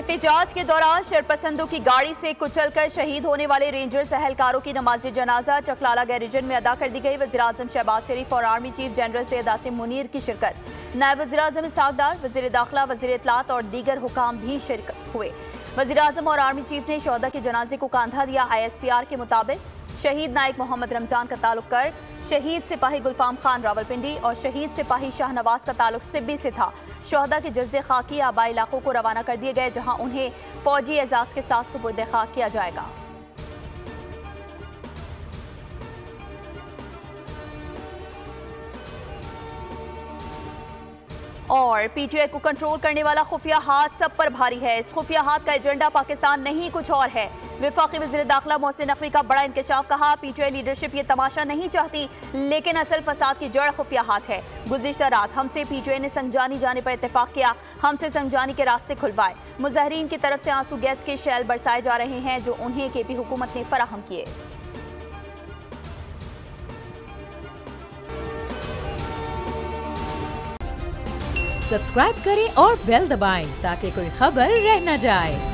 एहतजाज के दौरान शरपसंदों की गाड़ी से कुचलकर शहीद होने वाले रेंजर्स अहलकारों की नमाज जनाजा चकलाला गैरिजन में अदा कर दी गई। वज़ीर-ए-आज़म शहबाज शरीफ और army chief general Syed Asim Munir की शिरकत। नायब वज़ीर-ए-आज़म इसहाक डार, वज़ीर दाखिला, वज़ीर इत्तलात और दीगर हुकाम भी शिरकत हुए। वज़ीर-ए-आज़म और आर्मी चीफ ने शोहदा के जनाजे को कांधा दिया। ISPR के मुताबिक शहीद नायक मोहम्मद रमजान का ताल्लुक कर शहीद सिपाही गुलफाम खान रावलपिंडी और शहीद सिपाही शाहनवाज का ताल्लुक सिब्बी से था। शोहदा के जज्दे खाकी आबाई इलाकों को रवाना कर दिए गए, जहां उन्हें फौजी एजाज के साथ सुपुर्द खाक किया जाएगा। और PTI को कंट्रोल करने वाला खुफिया हाथ सब पर भारी है। इस खुफिया हाथ का एजेंडा पाकिस्तान नहीं कुछ और है। वफाकी वज़ीर दाखिला मोहसिन नकवी का बड़ा इंकशाफ। कहा, PTI लीडरशिप ये तमाशा नहीं चाहती, लेकिन असल फसाद की जड़ खुफिया हाथ है। गुज़िश्ता रात हमसे PTI ने संगजानी जाने पर इत्तेफाक किया, हमसे संगजानी के रास्ते खुलवाए। मुजाहिरीन की तरफ से आंसू गैस के शेल बरसाए जा रहे हैं, जो उन्हें KP हुकूमत ने फराहम किए। सब्सक्राइब करें और बेल दबाएं ताकि कोई खबर रह न जाए।